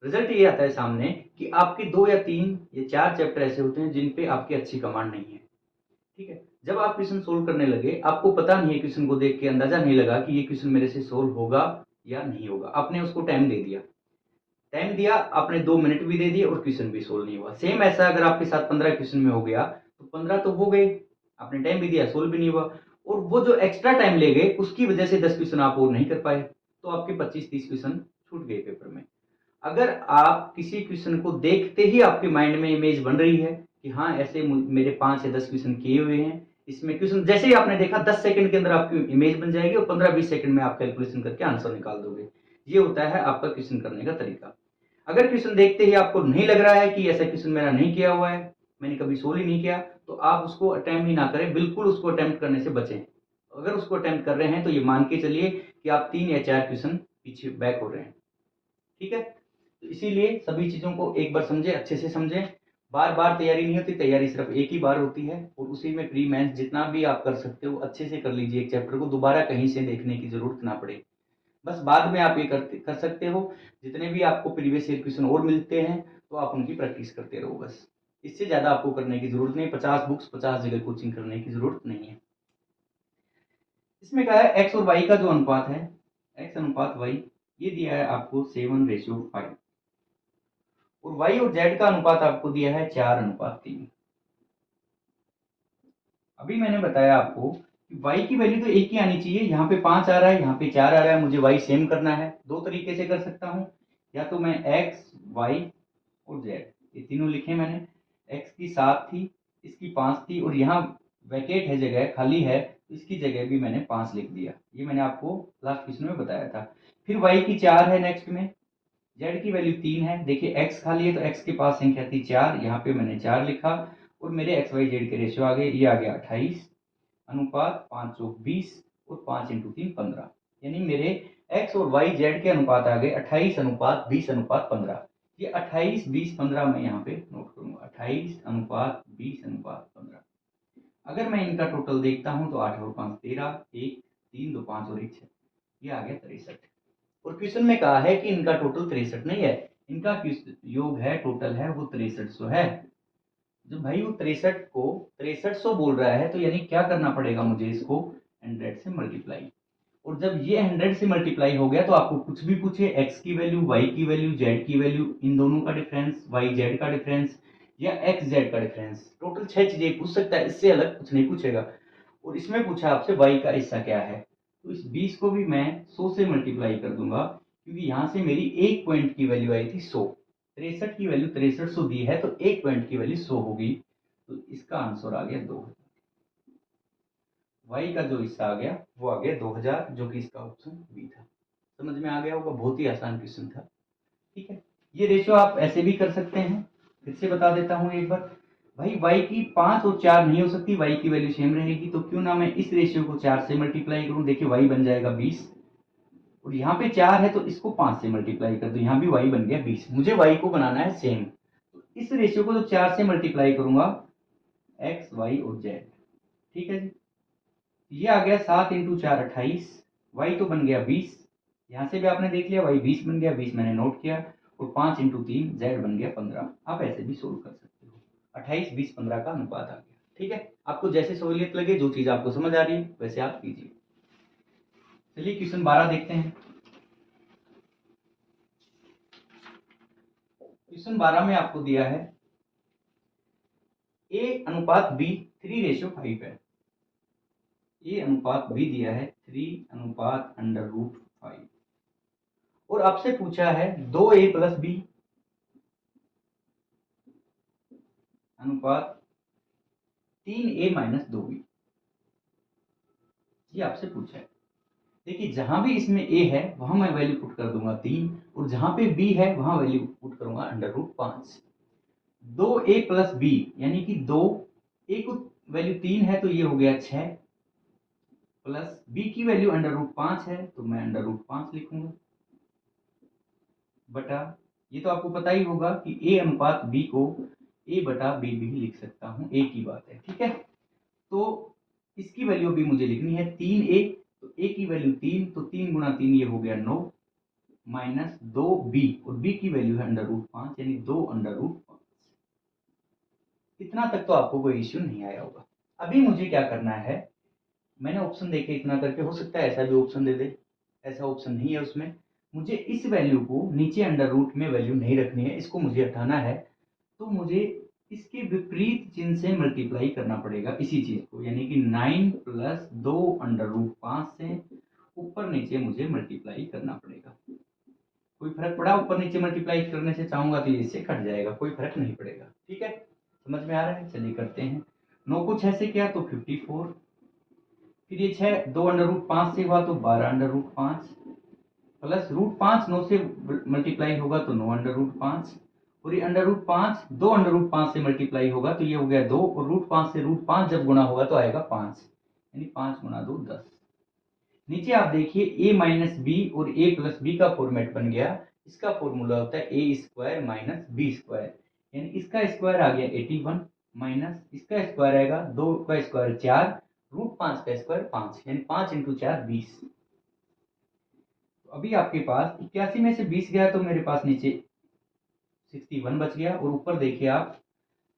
रिजल्ट ये आता है सामने कि आपके 2 या 3 या 4 चैप्टर ऐसे होते हैं जिन पे आपकी अच्छी कमांड नहीं है। ठीक है, जब आप क्वेश्चन सोल्व करने लगे, आपको पता नहीं है, क्वेश्चन को देख के अंदाजा नहीं लगा कि ये क्वेश्चन मेरे से सोल्व होगा या नहीं होगा, आपने उसको टाइम दे दिया, टाइम दिया आपने, 2 मिनट भी दे दिए और क्वेश्चन भी सोल्व नहीं हुआ। सेम ऐसा अगर आपके साथ 15 क्वेश्चन में हो गया तो 15 तो हो गए, आपने टाइम भी दिया, सोल्व भी नहीं हुआ। और वो जो एक्स्ट्रा टाइम ले गए उसकी वजह से 10 क्वेश्चन आप और नहीं कर पाए, तो आपके 25-30 क्वेश्चन छूट गए पेपर में। अगर आप किसी क्वेश्चन को देखते ही आपके माइंड में इमेज बन रही है कि हाँ ऐसे मेरे 5 या 10 क्वेश्चन किए हुए हैं, इसमें क्वेश्चन जैसे ही आपने देखा 10 सेकंड के अंदर आपकी इमेज बन जाएगी और 15-20 सेकंड में आप कैलकुलेशन करके आंसर निकाल दोगे। ये होता है आपका क्वेश्चन करने का तरीका। अगर क्वेश्चन देखते ही आपको नहीं लग रहा है कि ऐसा क्वेश्चन मेरा नहीं किया हुआ है, मैंने कभी सोल्व ही नहीं किया, तो आप उसको अटेम्प्ट ही ना करें, बिल्कुल उसको अटेम्प्ट करने से बचें। अगर उसको अटेम्प्ट कर रहे हैं तो ये मान के चलिए कि आप 3 या 4 क्वेश्चन पीछे बैक हो रहे हैं। ठीक है, तो इसीलिए सभी चीज़ों को एक बार समझें, अच्छे से समझें। बार-बार तैयारी नहीं होती, तैयारी सिर्फ एक ही बार होती है और उसी में प्री मेंस जितना भी आप कर सकते हो अच्छे से कर लीजिए। एक चैप्टर को दोबारा कहीं से देखने की ज़रूरत ना पड़े। बस बाद में आप ये कर सकते हो, जितने भी आपको प्रीवियस ईयर क्वेश्चन और मिलते हैं तो आप उनकी प्रैक्टिस करते रहो बस। इससे ज़्यादा आपको करने की ज़रूरत नहीं, 50 बुक्स 50 जगह कोचिंग करने की ज़रूरत नहीं है। इसमें क्या है, एक्स और वाई का जो अनुपात है, एक्स अनुपात वाई, ये दिया है आपको 7:5 और वाई और जेड का अनुपात आपको दिया है 4:3। अभी मैंने बताया आपको कि y की वैल्यू तो एक ही आनी चाहिए, यहाँ पे 5 आ रहा है, यहाँ पे 4 आ रहा है, मुझे y सेम करना है। दो तरीके से कर सकता हूँ, या तो मैं x, y और z ये तीनों लिखे मैंने। x की 7 थी, इसकी 5 थी और यहाँ वैकेट है, जगह खाली है, तो इसकी जगह भी मैंने 5 लिख दिया। ये मैंने आपको लास्ट क्वेश्चन में बताया था। फिर y की 4 है नेक्स्ट में, z की वैल्यू 3 है। देखिए x खाली है तो x के पास संख्या थी 4, यहाँ पे मैंने 4 लिखा और मेरे एक्स वाई जेड के रेशियो आ गए, ये आ गया 28 अनुपात 5 चौक 20 और 5 इंटू 3 15, यानी मेरे एक्स और वाई जेड के अनुपात आ गए 28 अनुपात 20 अनुपात 15। ये 28 20 15 मैं यहाँ पे नोट करूंगा, 28 अनुपात 20 अनुपात 15। अगर मैं इनका टोटल देखता हूँ तो 8 और 5 13, 1 3 2 5 और 1 6, ये आ गया 63। और क्वेश्चन में कहा है कि इनका टोटल 63 नहीं है, इनका योग है, टोटल है वो 6300 है। जब भाई वो 63 को 6300 बोल रहा है तो यानी क्या करना पड़ेगा मुझे, इसको 100 से मल्टीप्लाई। और जब ये 100 से मल्टीप्लाई हो गया तो आपको कुछ भी पूछे, x की वैल्यू, y की वैल्यू, z की वैल्यू, इन दोनों का डिफरेंस, y z का डिफरेंस या x z का डिफरेंस, टोटल 6 चीजें पूछ सकता है, इससे अलग कुछ नहीं पूछेगा। और इसमें पूछा आपसे y का हिस्सा क्या है, तो इस 20 को भी मैं 100 से मल्टीप्लाई कर दूंगा, क्योंकि यहां से मेरी एक पॉइंट की वैल्यू आई थी 100। 63 की वैल्यू 6300 दी है तो एक पॉइंट की वैल्यू 100 होगी, तो इसका आंसर आ गया 2000। y का जो हिस्सा आ गया वो आ गया 2000, जो कि इसका ऑप्शन बी था। समझ में आ गया होगा, बहुत ही आसान क्वेश्चन था। ठीक है, ये रेशियो आप ऐसे भी कर सकते हैं, फिर से बता देता हूँ एक बार। भाई y की 5 और 4 नहीं हो सकती, y की वैल्यू सेम रहेगी, तो क्यों ना मैं इस रेशियो को 4 से मल्टीप्लाई करूं। देखिए y बन जाएगा 20 और यहाँ पे 4 है तो इसको 5 से मल्टीप्लाई कर दो, यहाँ भी y बन गया 20। मुझे y को बनाना है सेम, तो इस रेशियो को जो 4 से मल्टीप्लाई करूंगा, x y और z। ठीक है जी, ये आ गया 7 इंटू 4 28, वाई तो बन गया 20, यहाँ से भी आपने देख लिया वाई 20 बन गया, 20 मैंने नोट किया, और 5 इंटू 3 जेड बन गया 15। आप ऐसे भी सोल्व कर सकते हो, 28 20 15 का अनुपात आ गया। ठीक है, आपको जैसे सहूलियत लगे, जो चीज आपको समझ आ रही है वैसे आप कीजिए। चलिए क्वेश्चन 12 देखते हैं। क्वेश्चन 12 में आपको दिया है a अनुपात b 3:5 है। a अनुपात b दिया है 3/√5 और आपसे पूछा है 2a प्लस बी अनुपात 3a माइनस 2b, ये आपसे पूछा है। देखिए जहां भी इसमें a है वहां मैं वैल्यू पुट कर दूंगा 3, और जहां पे b है वहां वैल्यू पुट करूंगा √5। 2a प्लस b यानी कि 2 a को वैल्यू 3 है तो ये हो गया 6, प्लस b की वैल्यू √5 है तो मैं √5 लिखूंगा, बटा, ये तो आपको पता ही होगा कि a अनुपात b को a बटा b भी लिख सकता हूं, एक ही बात है। ठीक है, तो इसकी वैल्यू भी मुझे लिखनी है 3a, तो a की वैल्यू 3, तो 3 गुणा 3 ये हो गया 9, माइनस 2b, और b की वैल्यू है √5 यानी 2/5। इतना तक तो आपको कोई इश्यू नहीं आया होगा। अभी मुझे क्या करना है, मैंने ऑप्शन देखे इतना करके, हो सकता है ऐसा भी ऑप्शन दे दे, ऐसा ऑप्शन नहीं है उसमें। मुझे इस वैल्यू को नीचे अंडर रूट में वैल्यू नहीं रखनी है, इसको मुझे हटाना है, तो मुझे इसके विपरीत चिन्ह से मल्टीप्लाई करना पड़ेगा इसी चीज को, यानी कि 9 प्लस 2 अंडर रूट 5 से ऊपर नीचे मुझे मल्टीप्लाई करना पड़ेगा। कोई फर्क पड़ा ऊपर नीचे मल्टीप्लाई करने से? चाहूंगा तो ये इससे कट जाएगा, कोई फर्क नहीं पड़ेगा। ठीक है, समझ में आ रहा है? चलिए करते हैं। 9 को 6 से किया तो 54, फिर ये 6 2 अंडर रूट 5 से हुआ तो 12 अंडर रूट 5 प्लस रूट 5 9 से मल्टीप्लाई होगा तो 9 अंडर रूट 5, और ये अंडर रूट 5 2 अंडर रूट 5 से मल्टीप्लाई होगा तो ये हो गया 2, और रूट 5 से रूट 5 जब गुणा होगा तो आएगा 5, यानी 5 गुणा 2 10। नीचे आप देखिए a माइनस बी और a प्लस बी का फॉर्मेट बन गया। इसका फॉर्मूला होता है a square minus B square, यानी इसका स्क्वायर आ गया 81 माइनस इसका स्क्वायर आएगा 2 का स्क्वायर 4 रूट 5 का स्क्वायर 5, यानी 5 इंटू 4 20। तो अभी आपके पास 81 में से 20 गया तो मेरे पास नीचे 61 बच गया, और ऊपर देखिए आप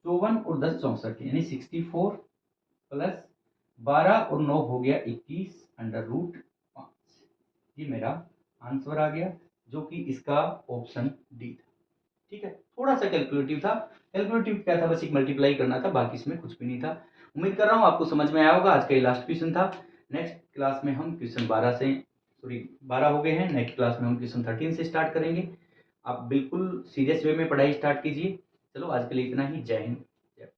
54 और 10 64, यानी 64 प्लस 12 और 9 हो गया 21 अंडर रूट 5। ये मेरा आंसर आ गया, जो कि इसका ऑप्शन डी था। ठीक है, थोड़ा सा कैलकुलेटिव था। कैलकुलेटिव क्या था? बस एक मल्टीप्लाई करना था, बाकी इसमें कुछ भी नहीं था। उम्मीद कर रहा हूँ आपको समझ में आया होगा। आज का ये लास्ट क्वेश्चन था। नेक्स्ट क्लास में हम क्वेश्चन 12 हो गए हैं। नेक्स्ट क्लास में हम क्वेश्चन 13 से स्टार्ट करेंगे। आप बिल्कुल सीरियस वे में पढ़ाई स्टार्ट कीजिए। चलो आज के लिए इतना ही। जय हिंद।